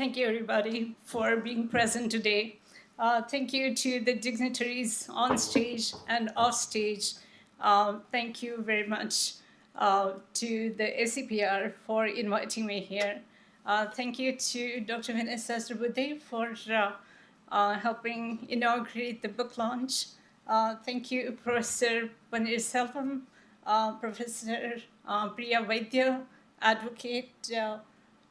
Thank you, everybody, for being present today. Thank you to the dignitaries on stage and off stage. Thank you very much to the ACPR for inviting me here. Thank you to Dr. Vanessa Sribudhe for helping inaugurate the book launch. Thank you, Professor Panir Selvam, Professor Priya Vaidya, Advocate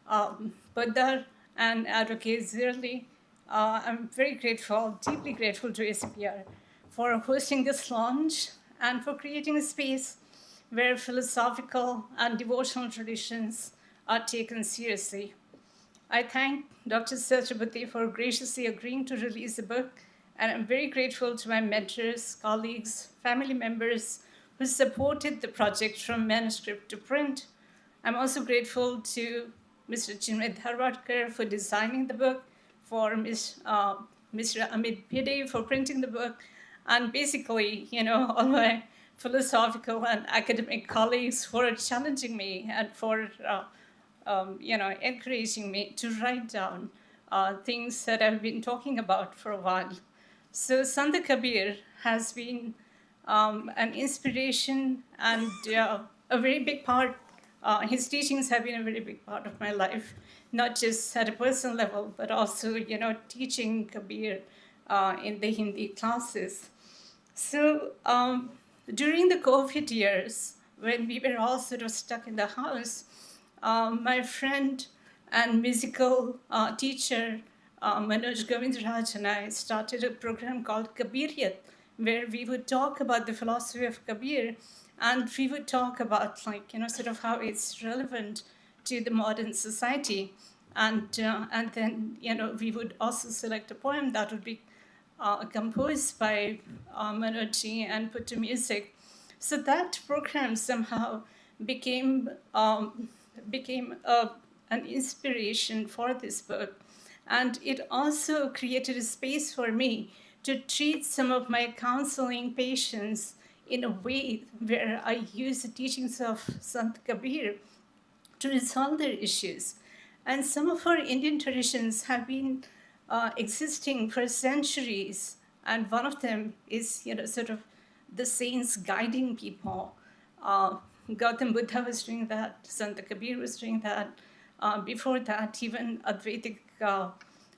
Poddar, and Advocate Zirli. I'm very grateful, deeply grateful to ACPR for hosting this launch and for creating a space where philosophical and devotional traditions are taken seriously. I thank Dr. Satrapati for graciously agreeing to release the book, and I'm very grateful to my mentors, colleagues, family members who supported the project from manuscript to print. I'm also grateful to Mr. Chinmay Dharwadkar for designing the book, for Mr. Amit Pide for printing the book, and basically, all my philosophical and academic colleagues for challenging me and for encouraging me to write down things that I've been talking about for a while. So Sant Kabir has been an inspiration and a very big part. His teachings have been a very big part of my life, not just at a personal level, but also, teaching Kabir in the Hindi classes. So during the COVID years, when we were all sort of stuck in the house, my friend and musical teacher, Manoj Govindraj, and I started a program called Kabiriyat, where we would talk about the philosophy of Kabir, and we would talk about, sort of how it's relevant to the modern society. And then, we would also select a poem that would be composed by Manoj and put to music. So that program somehow became an inspiration for this book. And it also created a space for me to treat some of my counseling patients in a way where I use the teachings of Sant Kabir to resolve their issues. And some of our Indian traditions have been existing for centuries. And one of them is, sort of the saints guiding people. Gautam Buddha was doing that, Sant Kabir was doing that. Before that, even Advaitic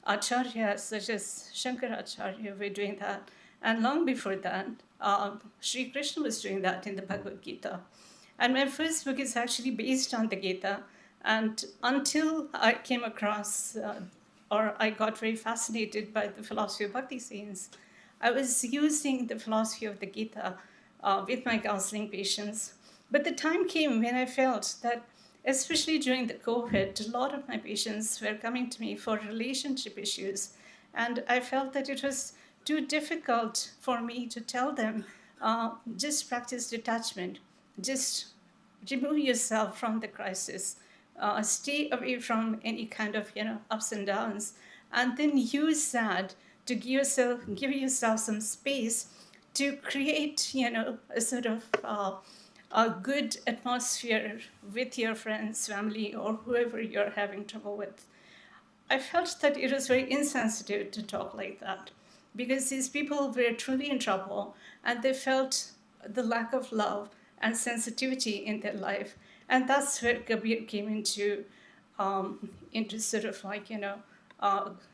acharyas such as Shankaracharya were doing that. And long before that, Sri Krishna was doing that in the Bhagavad Gita. And my first book is actually based on the Gita. And until I came across, or I got very fascinated by the philosophy of Bhakti saints, I was using the philosophy of the Gita with my counseling patients. But the time came when I felt that, especially during the COVID, a lot of my patients were coming to me for relationship issues. And I felt that it was too difficult for me to tell them, just practice detachment, just remove yourself from the crisis, stay away from any kind of ups and downs, and then use that to give yourself some space to create a sort of a good atmosphere with your friends, family, or whoever you're having trouble with. I felt that it was very insensitive to talk like that because these people were truly in trouble and they felt the lack of love and sensitivity in their life. And that's where Kabir came into sort of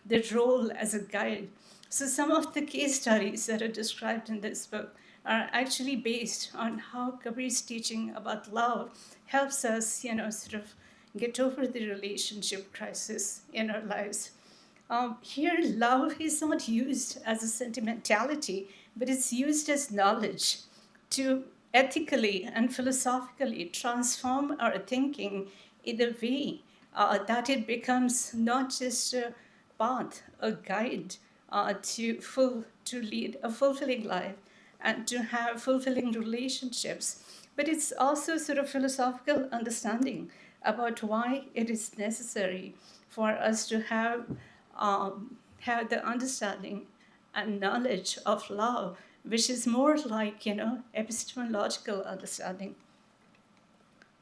the role as a guide. So some of the case studies that are described in this book are actually based on how Kabir's teaching about love helps us, sort of get over the relationship crisis in our lives. Here, love is not used as a sentimentality, but it's used as knowledge to ethically and philosophically transform our thinking in a way that it becomes not just a path, a guide to lead a fulfilling life and to have fulfilling relationships. But it's also sort of philosophical understanding about why it is necessary for us to have the understanding and knowledge of love, which is more like epistemological understanding.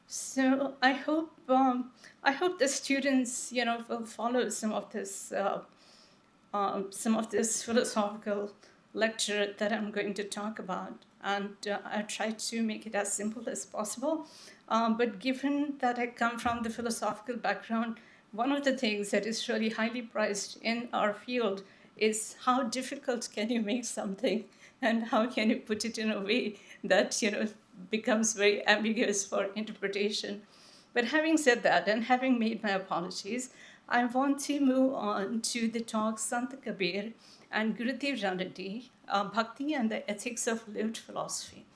So I hope the students, will follow some of this philosophical lecture that I'm going to talk about, and I try to make it as simple as possible. But given that I come from the philosophical background, one of the things that is really highly prized in our field is how difficult can you make something, and how can you put it in a way that becomes very ambiguous for interpretation. But having said that, and having made my apologies, I want to move on to the talk Sant Kabir and Gurudev Ranade, Bhakti and the Ethics of Lived Philosophy.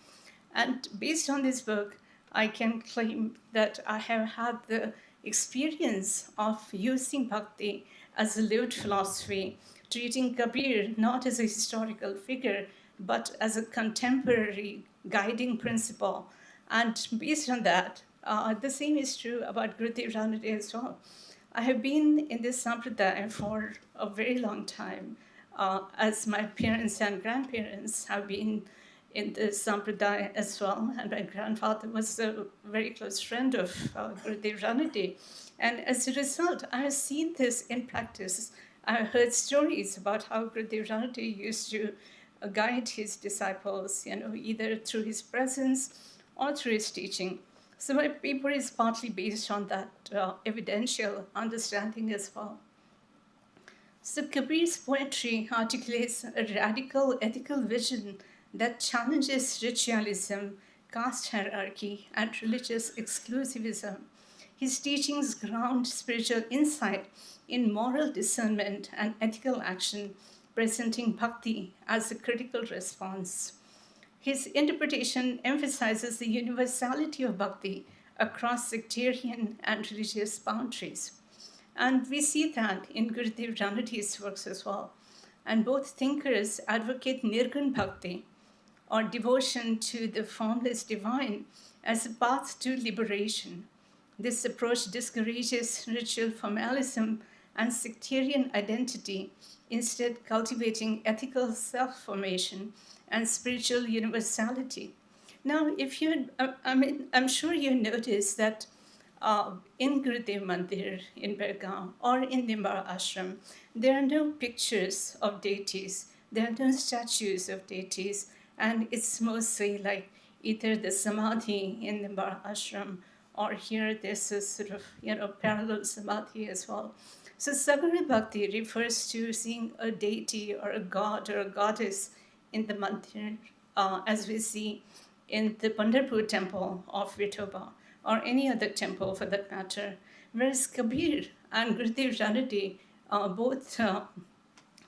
And based on this book, I can claim that I have had the experience of using Bhakti as a lived philosophy, treating Kabir not as a historical figure, but as a contemporary guiding principle. And based on that, the same is true about Gurudev Ranade as well. I have been in this sampradaya for a very long time, as my parents and grandparents have been in the sampradaya as well. And my grandfather was a very close friend of Gurudev Ranade. And as a result, I have seen this in practice. I have heard stories about how Gurudev Ranade used to guide his disciples, either through his presence or through his teaching. So my paper is partly based on that evidential understanding as well. So Kabir's poetry articulates a radical ethical vision that challenges ritualism, caste hierarchy, and religious exclusivism. His teachings ground spiritual insight in moral discernment and ethical action, presenting bhakti as a critical response. His interpretation emphasizes the universality of bhakti across sectarian and religious boundaries. And we see that in Gurudev Ranade's works as well. And both thinkers advocate Nirgun Bhakti, or devotion to the formless divine, as a path to liberation. This approach discourages ritual formalism and sectarian identity, instead cultivating ethical self-formation and spiritual universality. Now, if you, I'm sure you noticed that in Gurudev Mandir in Belagavi or in Nimbar Ashram, there are no pictures of deities, there are no statues of deities, and it's mostly like either the Samadhi in Nimbar Ashram, or here there's a sort of parallel Samadhi as well. So Sagara Bhakti refers to seeing a deity or a god or a goddess in the mandir, as we see in the Pandharpur temple of Vithoba, or any other temple for that matter. Whereas Kabir and Gurudev Ranade both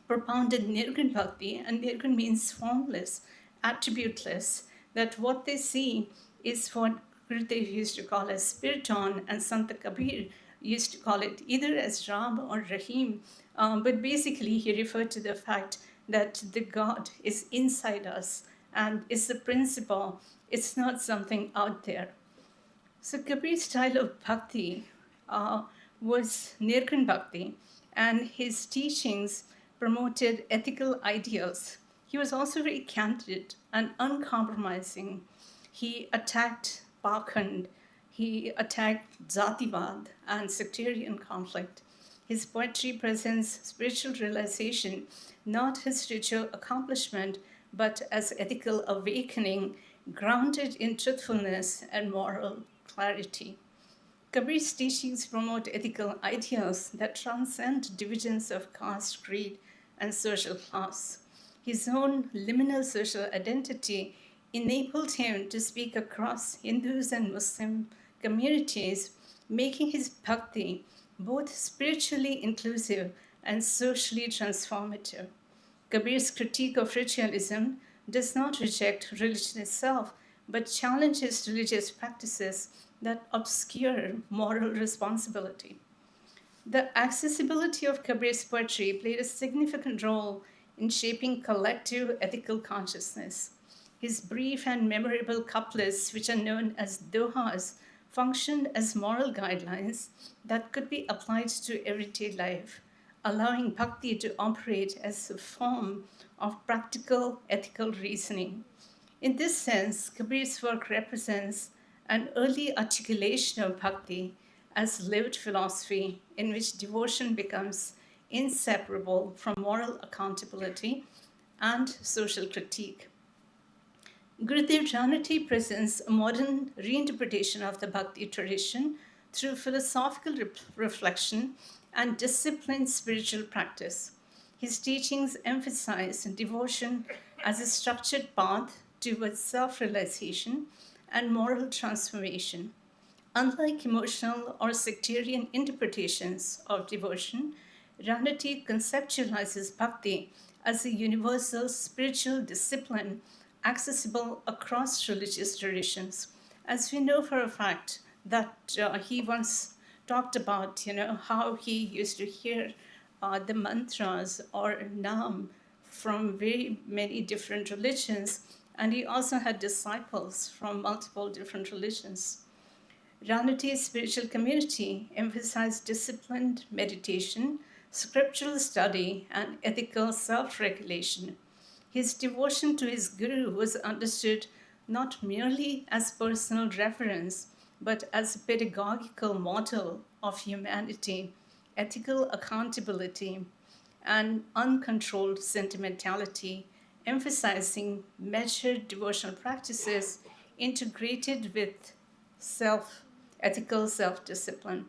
propounded Nirgun Bhakti, and Nirgun means formless, attributeless, that what they see is what Gurudev used to call as Spiriton, and Sant Kabir used to call it either as Ram or Rahim. But basically, he referred to the fact that the God is inside us and is the principle, it's not something out there. So Kabir's style of bhakti was Nirgun Bhakti, and his teachings promoted ethical ideals. He was also very candid and uncompromising. He attacked Pakhand, he attacked Zativad and sectarian conflict. His poetry presents spiritual realization, not his ritual accomplishment, but as ethical awakening grounded in truthfulness and moral clarity. Kabir's teachings promote ethical ideals that transcend divisions of caste, creed, and social class. His own liminal social identity enabled him to speak across Hindus and Muslim communities, making his bhakti both spiritually inclusive and socially transformative. Kabir's critique of ritualism does not reject religion itself, but challenges religious practices that obscure moral responsibility. The accessibility of Kabir's poetry played a significant role in shaping collective ethical consciousness. His brief and memorable couplets, which are known as dohas, functioned as moral guidelines that could be applied to everyday life, allowing bhakti to operate as a form of practical ethical reasoning. In this sense, Kabir's work represents an early articulation of bhakti as lived philosophy in which devotion becomes inseparable from moral accountability and social critique. Gurudev Ranade presents a modern reinterpretation of the bhakti tradition through philosophical reflection and disciplined spiritual practice. His teachings emphasize devotion as a structured path towards self realization and moral transformation. Unlike emotional or sectarian interpretations of devotion, Ranati conceptualizes bhakti as a universal spiritual discipline accessible across religious traditions. As we know for a fact that he once talked about, how he used to hear the mantras or nam from very many different religions, and he also had disciples from multiple different religions. Ranade's spiritual community emphasized disciplined meditation, scriptural study, and ethical self regulation. His devotion to his guru was understood not merely as personal reverence, but as a pedagogical model of humanity, ethical accountability, and uncontrolled sentimentality, emphasizing measured devotional practices integrated with ethical self-discipline.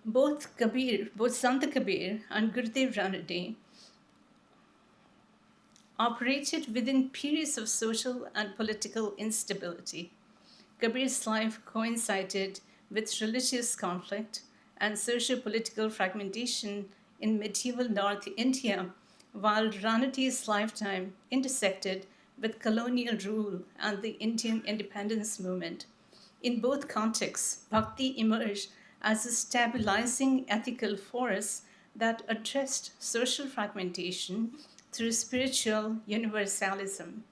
Both Sant Kabir and Gurudev Ranade operated within periods of social and political instability. Kabir's life coincided with religious conflict and socio-political fragmentation in medieval North India, while Ranade's lifetime intersected with colonial rule and the Indian independence movement. In both contexts, bhakti emerged as a stabilizing ethical force that addressed social fragmentation through spiritual universalism.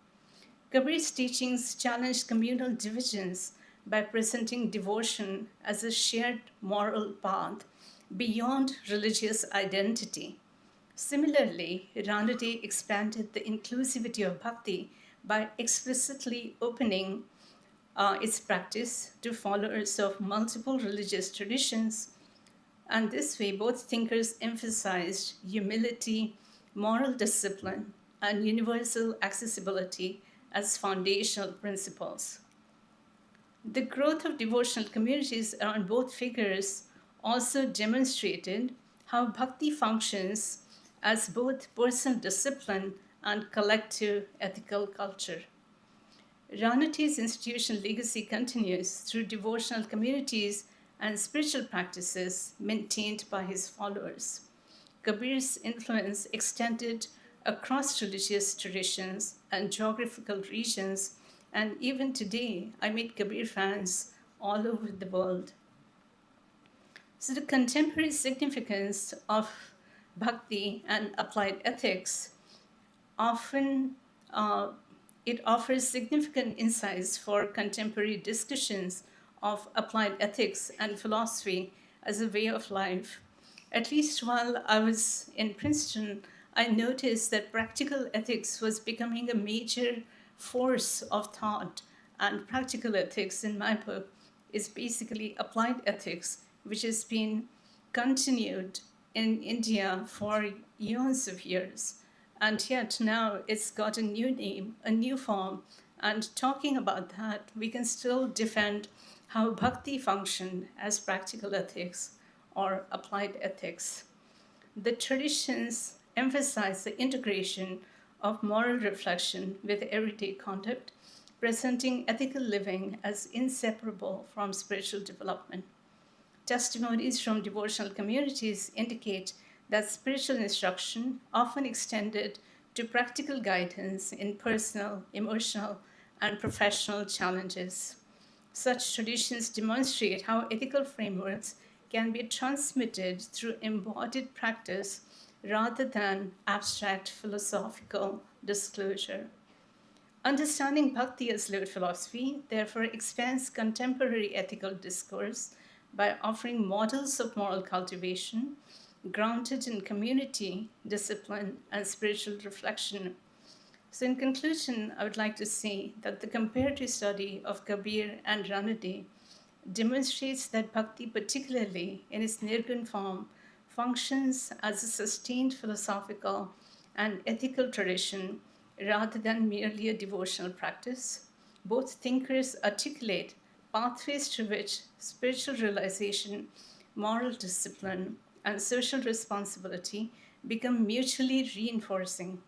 Kabir's teachings challenged communal divisions by presenting devotion as a shared moral path beyond religious identity. Similarly, Ranade expanded the inclusivity of bhakti by explicitly opening its practice to followers of multiple religious traditions. And this way, both thinkers emphasized humility, moral discipline, and universal accessibility as foundational principles. The growth of devotional communities around both figures also demonstrated how bhakti functions as both personal discipline and collective ethical culture. Ranade's institutional legacy continues through devotional communities and spiritual practices maintained by his followers. Kabir's influence extended across religious traditions and geographical regions, and even today, I meet Kabir fans all over the world. So, the contemporary significance of bhakti and applied ethics often it offers significant insights for contemporary discussions of applied ethics and philosophy as a way of life. At least while I was in Princeton, I noticed that practical ethics was becoming a major force of thought, and practical ethics in my book is basically applied ethics, which has been continued in India for years of years. And yet now it's got a new name, a new form. And talking about that, we can still defend how bhakti functioned as practical ethics or applied ethics. The traditions emphasize the integration of moral reflection with everyday conduct, presenting ethical living as inseparable from spiritual development. Testimonies from devotional communities indicate that spiritual instruction often extended to practical guidance in personal, emotional, and professional challenges. Such traditions demonstrate how ethical frameworks can be transmitted through embodied practice rather than abstract philosophical disclosure. Understanding bhakti as lived philosophy therefore expands contemporary ethical discourse by offering models of moral cultivation grounded in community, discipline, and spiritual reflection. So, in conclusion, I would like to say that the comparative study of Kabir and Ranade demonstrates that bhakti, particularly in its nirgun form, functions as a sustained philosophical and ethical tradition rather than merely a devotional practice. Both thinkers articulate pathways through which spiritual realization, moral discipline, and social responsibility become mutually reinforcing.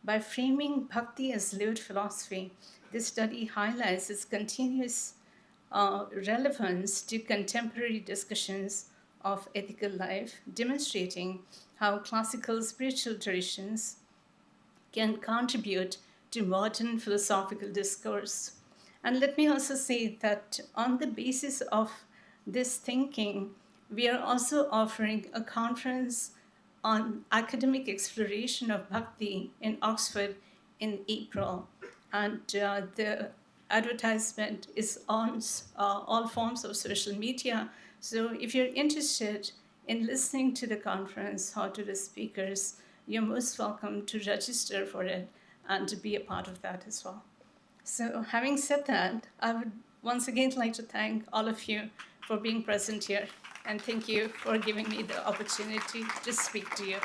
By framing bhakti as lived philosophy, this study highlights its continuous relevance to contemporary discussions of ethical life, demonstrating how classical spiritual traditions can contribute to modern philosophical discourse. And let me also say that on the basis of this thinking, we are also offering a conference on academic exploration of bhakti in Oxford in April. And the advertisement is on all forms of social media. So if you're interested in listening to the conference or to the speakers, you're most welcome to register for it and to be a part of that as well. So, having said that, I would once again like to thank all of you for being present here, and thank you for giving me the opportunity to speak to you.